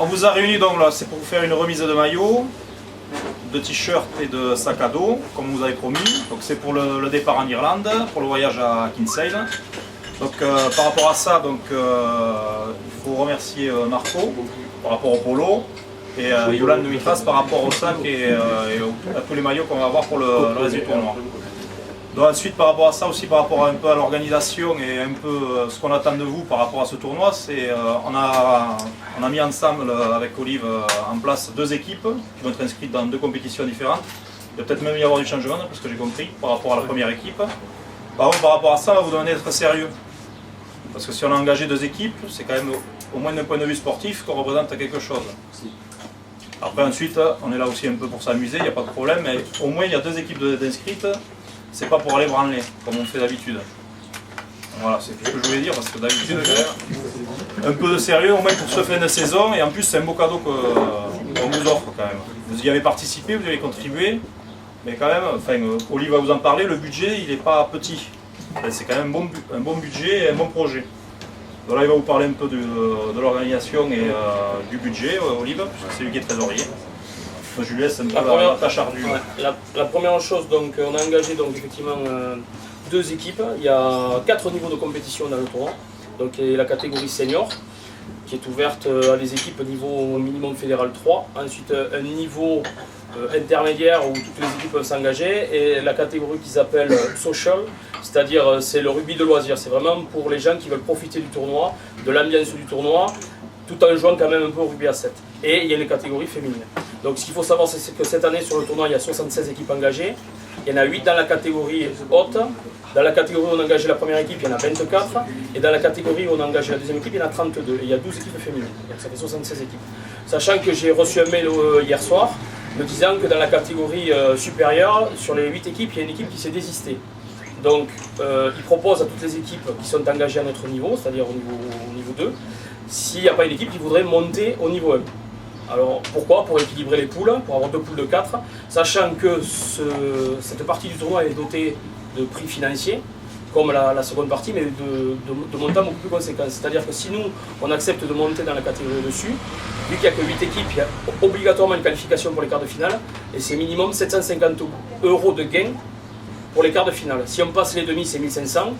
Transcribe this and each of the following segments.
On vous a réunis donc là, c'est pour vous faire une remise de maillots, de t-shirts et de sacs à dos, comme vous avez promis. Donc c'est pour le départ en Irlande, pour le voyage à Kinsale. Donc par rapport à ça, donc, il faut remercier Marco par rapport au polo et Yolande Mitras par rapport au sac et à tous les maillots qu'on va avoir pour le reste du tournoi. Donc ensuite par rapport à ça aussi, par rapport un peu à l'organisation et un peu ce qu'on attend de vous par rapport à ce tournoi, c'est on a mis ensemble avec Olive en place 2 équipes qui vont être inscrites dans 2 compétitions différentes. Il va peut-être même y avoir du changement parce que j'ai compris par rapport à la première équipe. Par contre par rapport à ça, on va vous demander d'être sérieux. Parce que si on a engagé 2 équipes, c'est quand même au moins d'un point de vue sportif qu'on représente quelque chose. Après ensuite, on est là aussi un peu pour s'amuser, il n'y a pas de problème, mais au moins il y a 2 équipes d'inscrites. C'est pas pour aller branler, comme on fait d'habitude. Voilà, c'est tout ce que je voulais dire, parce que d'habitude, un peu de sérieux, au moins pour ce fin de saison, et en plus c'est un beau cadeau qu'on vous offre quand même. Vous y avez participé, vous y avez contribué, mais quand même, enfin, Olive va vous en parler, le budget, il n'est pas petit. C'est quand même un bon budget et un bon projet. Donc là, il va vous parler un peu de l'organisation et du budget, Olive, puisque c'est lui qui est trésorier. Je lui laisse un peu la tâche ardue. La première chose, donc, on a engagé donc, effectivement 2 équipes. Il y a 4 niveaux de compétition dans le tournoi. Donc il y a la catégorie senior qui est ouverte à des équipes niveau minimum fédéral 3. Ensuite un niveau intermédiaire où toutes les équipes peuvent s'engager. Et la catégorie qu'ils appellent social, c'est-à-dire c'est le rugby de loisir. C'est vraiment pour les gens qui veulent profiter du tournoi, de l'ambiance du tournoi, tout en jouant quand même un peu au rugby à 7. Et il y a les catégories féminines. Donc ce qu'il faut savoir, c'est que cette année sur le tournoi, il y a 76 équipes engagées. Il y en a 8 dans la catégorie haute. Dans la catégorie où on a engagé la première équipe, il y en a 24. Et dans la catégorie où on a engagé la deuxième équipe, il y en a 32. Et il y a 12 équipes féminines. Donc ça fait 76 équipes. Sachant que j'ai reçu un mail hier soir me disant que dans la catégorie supérieure, sur les 8 équipes, il y a une équipe qui s'est désistée. Donc il propose à toutes les équipes qui sont engagées à notre niveau, c'est-à-dire au niveau 2, s'il n'y a pas une équipe qui voudrait monter au niveau 1. Alors pourquoi? Pour équilibrer les poules, pour avoir 2 poules de 4, sachant que cette partie du tournoi est dotée de prix financiers, comme la seconde partie, mais de montants beaucoup plus conséquents. C'est-à-dire que si nous, on accepte de monter dans la catégorie au-dessus, vu qu'il n'y a que 8 équipes, il y a obligatoirement une qualification pour les quarts de finale, et c'est minimum 750 € de gain pour les quarts de finale. Si on passe les demi, c'est 1500,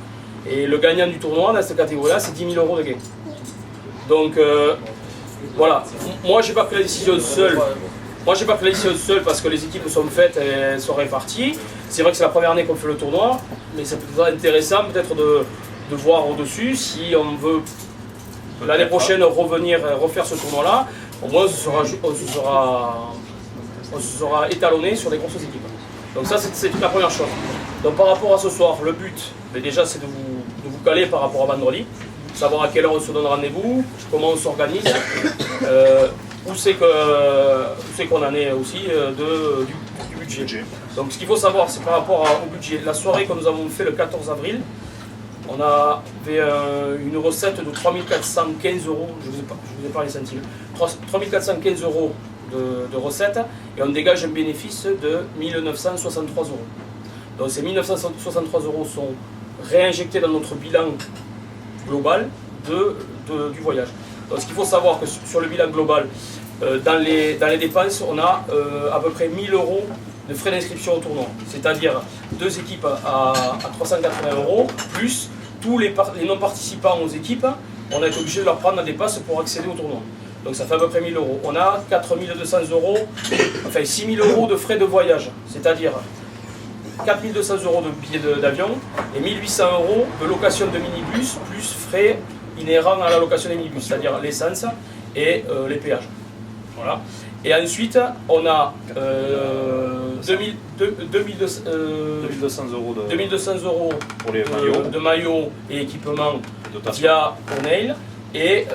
et le gagnant du tournoi, dans cette catégorie-là, c'est 10 000 € de gain. Donc, voilà, moi j'ai pas pris la décision seul. Parce que les équipes sont faites et elles sont réparties. C'est vrai que c'est la première année qu'on fait le tournoi, mais c'est peut-être intéressant peut-être de voir au-dessus si on veut l'année prochaine revenir refaire ce tournoi-là. Au moins on se sera étalonné sur des grosses équipes. Donc ça c'est la première chose. Donc par rapport à ce soir, le but, déjà c'est de vous caler par rapport à vendredi. Savoir à quelle heure on se donne rendez-vous, comment on s'organise, où c'est qu'on en est aussi du budget. Donc ce qu'il faut savoir, c'est par rapport au budget. La soirée que nous avons fait le 14 avril, on avait une recette de 3 415 €, je vous ai pas les centimes, 3 415 € de recette, et on dégage un bénéfice de 1 963 €. Donc ces 1 963 € sont réinjectés dans notre bilan global du voyage. Donc ce qu'il faut savoir que sur le bilan global, dans les dépenses, on a à peu près 1 000 € de frais d'inscription au tournoi. C'est-à-dire 2 équipes à 380 €, plus tous les non-participants aux équipes, on a été obligé de leur prendre des passes pour accéder au tournoi. Donc ça fait à peu près 1 000 €. On a 4 200 €, enfin 6 000 € de frais de voyage, c'est-à-dire 4 200 € de billets d'avion et 1 800 € de location de minibus, plus frais inhérents à la location des minibus, c'est-à-dire l'essence et les péages. Voilà. Et ensuite, on a 2200 € pour les maillots. De maillots et équipements via Corneille et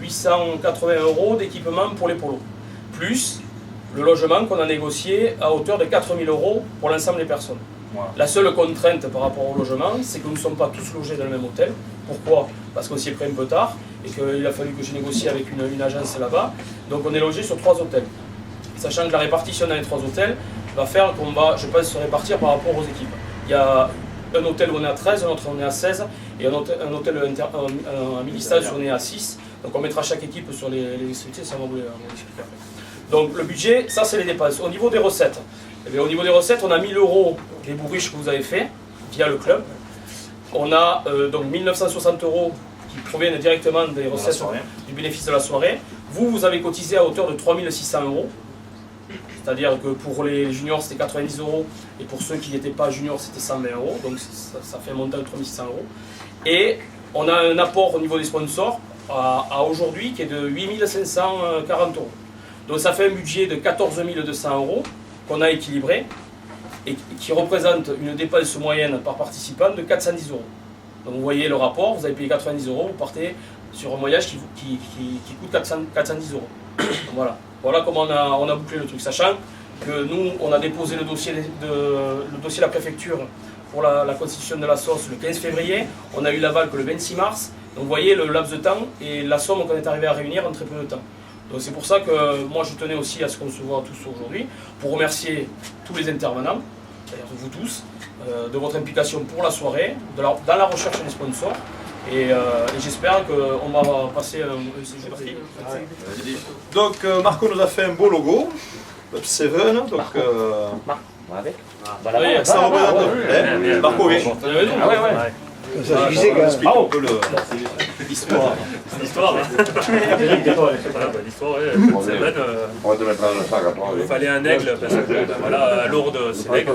880 € d'équipement pour les polos. Plus le logement qu'on a négocié à hauteur de 4 000 € pour l'ensemble des personnes. Voilà. La seule contrainte par rapport au logement, c'est que nous ne sommes pas tous logés dans le même hôtel. Pourquoi? Parce qu'on s'y est pris un peu tard et qu'il a fallu que je négocie avec une agence là-bas. Donc on est logé sur 3 hôtels. Sachant que la répartition dans les 3 hôtels va faire qu'on va, je pense, se répartir par rapport aux équipes. Il y a un hôtel où on est à 13, un autre où on est à 16 et un hôtel à mi-distance où on est à 6. Donc on mettra chaque équipe sur les distributeurs, ça va vous l'expliquer après. Donc le budget, ça c'est les dépenses. Au niveau des recettes, eh bien, au niveau des recettes, on a 1000 € des bourriches que vous avez fait via le club. On a donc 1960 € qui proviennent directement des recettes du bénéfice de la soirée. Vous avez cotisé à hauteur de 3600 €. C'est-à-dire que pour les juniors c'était 90 € et pour ceux qui n'étaient pas juniors c'était 120 €. Donc ça fait un montant de 3600 €. Et on a un apport au niveau des sponsors à aujourd'hui qui est de 8540 €. Donc ça fait un budget de 14 200 € qu'on a équilibré et qui représente une dépense moyenne par participant de 410 €. Donc vous voyez le rapport, vous avez payé 90 €, vous partez sur un voyage qui coûte 410 €. Voilà. Voilà comment on a bouclé le truc, sachant que nous, on a déposé le dossier de la préfecture pour la constitution de la sauce le 15 février, on a eu l'aval que le 26 mars, donc vous voyez le laps de temps et la somme qu'on est arrivé à réunir en très peu de temps. Donc c'est pour ça que moi je tenais aussi à ce qu'on se voit tous aujourd'hui, pour remercier tous les intervenants, c'est-à-dire vous tous, de votre implication pour la soirée, dans la recherche des sponsors. Et j'espère qu'on va passer un séjour. Donc Marco nous a fait un beau logo, Up 7, donc Avec. ça représente Marco, oui. Ah ouais. On explique un peu l'histoire. L'histoire, hein. L'histoire, il fallait un aigle, parce que voilà, à Lourdes, c'est l'aigle.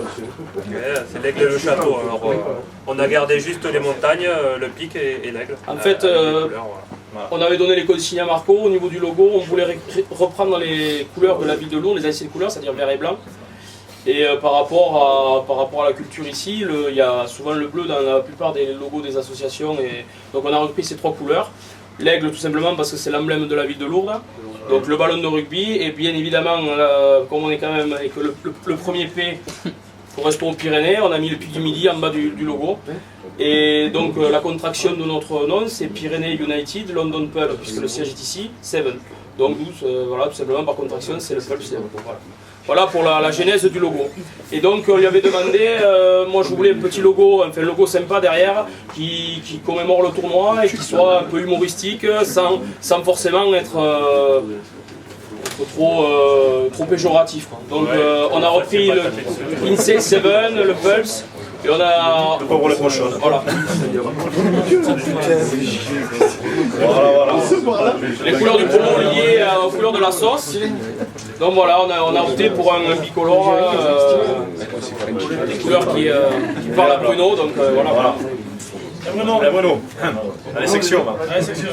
C'est l'aigle et le château. Alors, on a gardé juste les montagnes, le pic et l'aigle. En fait, on avait donné les consignes à Marco au niveau du logo, on voulait reprendre les couleurs de la ville de Lourdes, les anciennes couleurs, c'est-à-dire vert et blanc. Et par rapport à la culture ici, il y a souvent le bleu dans la plupart des logos des associations. Et donc on a repris ces trois couleurs. L'aigle tout simplement parce que c'est l'emblème de la ville de Lourdes. Donc le ballon de rugby et bien évidemment, comme on est quand même et que le premier P correspond aux Pyrénées, on a mis le Pic du Midi en bas du logo. Et donc la contraction de notre nom c'est Pyrénées United London Pub puisque le siège est ici, 7. Donc voilà, tout simplement par contraction c'est le Pub 7. Voilà pour la genèse du logo. Et donc on lui avait demandé, moi je voulais un petit logo, enfin un logo sympa derrière, qui commémore le tournoi et qui soit un peu humoristique, sans forcément être trop péjoratif. Donc on a repris le Insane 7, le Pulse, et on a... Le pauvre les prochains. Voilà. Voilà. Les couleurs du promo liées aux couleurs de la sauce. Donc voilà, on a opté pour un bicolore, des couleurs qui parlent à Bruno, donc voilà. Bruno. Allez, section. Allez, section.